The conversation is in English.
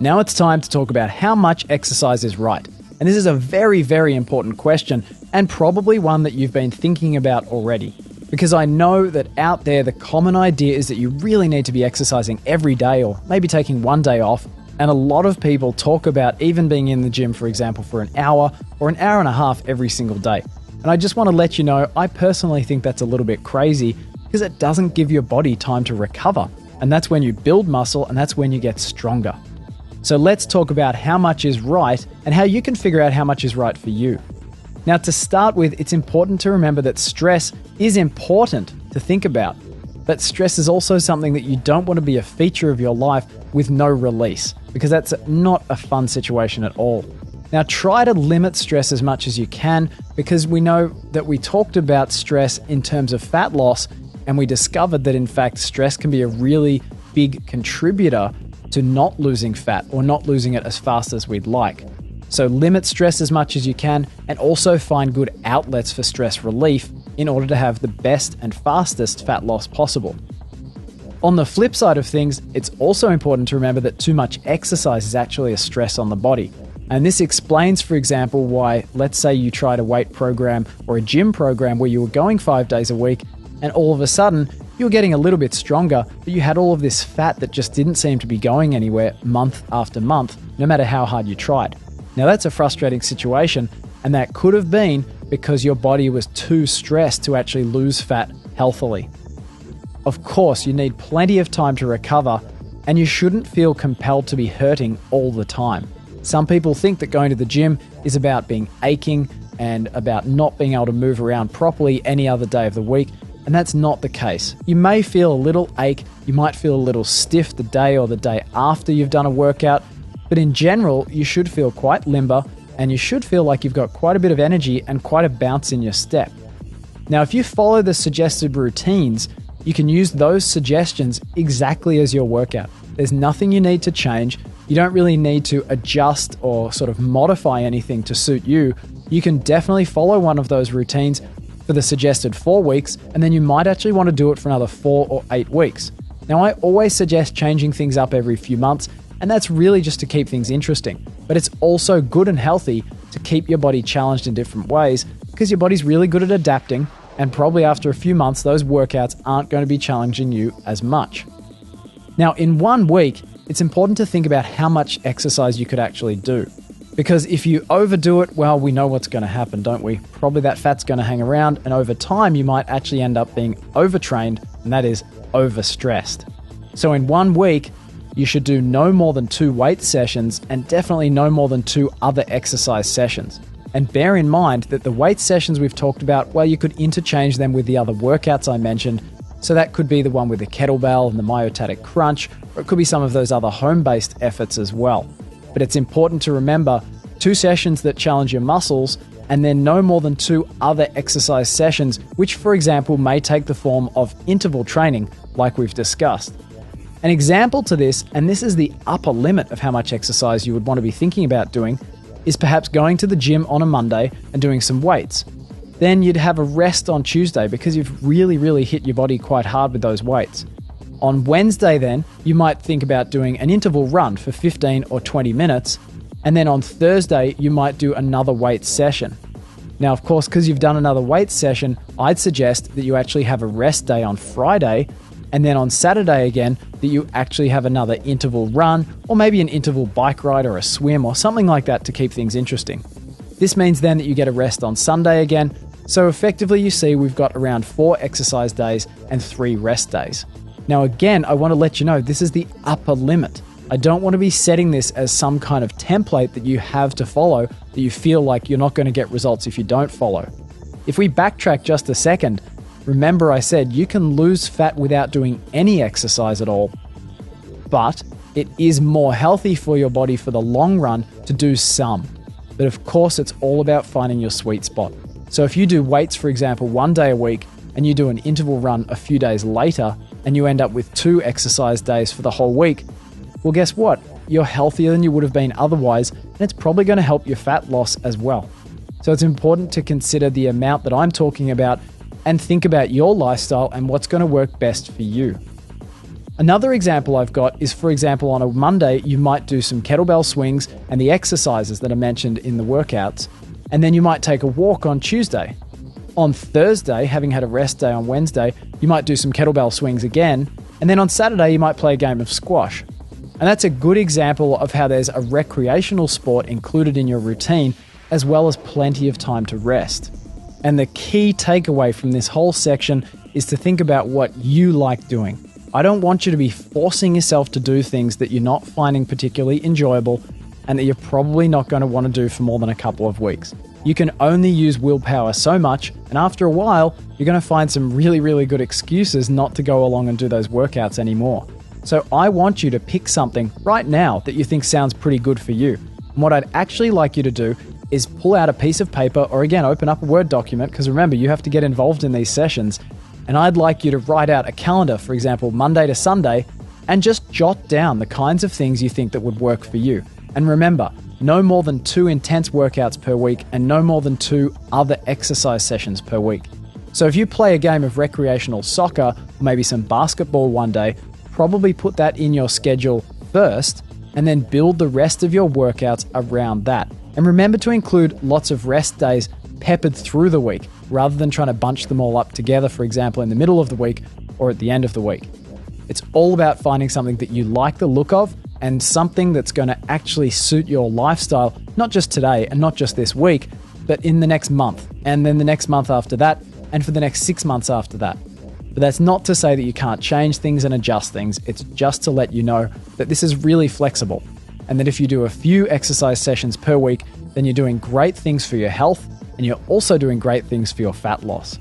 Now it's time to talk about how much exercise is right. And this is a very, very important question, and probably one that you've been thinking about already. Because I know that out there, the common idea is that you really need to be exercising every day or maybe taking one day off. And a lot of people talk about even being in the gym, for example, for an hour or an hour and a half every single day. And I just want to let you know, I personally think that's a little bit crazy because it doesn't give your body time to recover. And that's when you build muscle and that's when you get stronger. So let's talk about how much is right and how you can figure out how much is right for you. Now, to start with, it's important to remember that stress is important to think about. But stress is also something that you don't want to be a feature of your life with no release, because that's not a fun situation at all. Now, try to limit stress as much as you can, because we know that we talked about stress in terms of fat loss, and we discovered that in fact stress can be a really big contributor to not losing fat or not losing it as fast as we'd like. So limit stress as much as you can and also find good outlets for stress relief in order to have the best and fastest fat loss possible. On the flip side of things, it's also important to remember that too much exercise is actually a stress on the body. And this explains, for example, why, let's say you tried a weight program or a gym program where you were going 5 days a week and all of a sudden you were getting a little bit stronger, but you had all of this fat that just didn't seem to be going anywhere month after month, no matter how hard you tried. Now that's a frustrating situation, and that could have been because your body was too stressed to actually lose fat healthily. Of course, you need plenty of time to recover, and you shouldn't feel compelled to be hurting all the time. Some people think that going to the gym is about being aching and about not being able to move around properly any other day of the week, and that's not the case. You may feel a little ache, you might feel a little stiff the day or the day after you've done a workout, but in general, you should feel quite limber and you should feel like you've got quite a bit of energy and quite a bounce in your step. Now, if you follow the suggested routines, you can use those suggestions exactly as your workout. There's nothing you need to change. You don't really need to adjust or sort of modify anything to suit you. You can definitely follow one of those routines for the suggested 4 weeks, and then you might actually want to do it for another 4 or 8 weeks. Now, I always suggest changing things up every few months, and that's really just to keep things interesting. But it's also good and healthy to keep your body challenged in different ways, because your body's really good at adapting, and probably after a few months, those workouts aren't going to be challenging you as much. Now, in 1 week, it's important to think about how much exercise you could actually do. Because if you overdo it, well, we know what's going to happen, don't we? Probably that fat's going to hang around, and over time, you might actually end up being overtrained, and that is overstressed. So in 1 week, you should do no more than 2 weight sessions and definitely no more than 2 other exercise sessions. And bear in mind that the weight sessions we've talked about, well, you could interchange them with the other workouts I mentioned. So that could be the one with the kettlebell and the myostatic crunch, or it could be some of those other home-based efforts as well. But it's important to remember 2 sessions that challenge your muscles and then no more than 2 other exercise sessions, which for example may take the form of interval training like we've discussed. An example to this, and this is the upper limit of how much exercise you would want to be thinking about doing, is perhaps going to the gym on a Monday and doing some weights. Then you'd have a rest on Tuesday because you've really hit your body quite hard with those weights. On Wednesday then, you might think about doing an interval run for 15 or 20 minutes, and then on Thursday, you might do another weight session. Now, of course, because you've done another weight session, I'd suggest that you actually have a rest day on Friday, and then on Saturday again, that you actually have another interval run, or maybe an interval bike ride or a swim or something like that to keep things interesting. This means then that you get a rest on Sunday again, so effectively you see we've got around 4 exercise days and 3 rest days. Now again, I want to let you know this is the upper limit. I don't want to be setting this as some kind of template that you have to follow that you feel like you're not going to get results if you don't follow. If we backtrack just a second, remember I said you can lose fat without doing any exercise at all, but it is more healthy for your body for the long run to do some. But of course, it's all about finding your sweet spot. So if you do weights, for example, 1 day a week, and you do an interval run a few days later, and you end up with 2 exercise days for the whole week, well, guess what? You're healthier than you would have been otherwise, and it's probably going to help your fat loss as well. So it's important to consider the amount that I'm talking about and think about your lifestyle and what's going to work best for you. Another example I've got is, for example, on a Monday, you might do some kettlebell swings and the exercises that are mentioned in the workouts, and then you might take a walk on Tuesday. On Thursday, having had a rest day on Wednesday, you might do some kettlebell swings again, and then on Saturday, you might play a game of squash. And that's a good example of how there's a recreational sport included in your routine, as well as plenty of time to rest. And the key takeaway from this whole section is to think about what you like doing. I don't want you to be forcing yourself to do things that you're not finding particularly enjoyable and that you're probably not going to want to do for more than a couple of weeks. You can only use willpower so much, and after a while, you're going to find some really, really good excuses not to go along and do those workouts anymore. So I want you to pick something right now that you think sounds pretty good for you. And what I'd actually like you to do is pull out a piece of paper, or again, open up a Word document, because remember, you have to get involved in these sessions. And I'd like you to write out a calendar, for example, Monday to Sunday, and just jot down the kinds of things you think that would work for you. And remember, no more than 2 intense workouts per week and no more than 2 other exercise sessions per week. So if you play a game of recreational soccer, or maybe some basketball one day, probably put that in your schedule first, and then build the rest of your workouts around that. And remember to include lots of rest days peppered through the week, rather than trying to bunch them all up together, for example, in the middle of the week or at the end of the week. It's all about finding something that you like the look of and something that's going to actually suit your lifestyle, not just today and not just this week, but in the next month, and then the next month after that, and for the next 6 months after that. But that's not to say that you can't change things and adjust things. It's just to let you know that this is really flexible, and that if you do a few exercise sessions per week, then you're doing great things for your health, and you're also doing great things for your fat loss.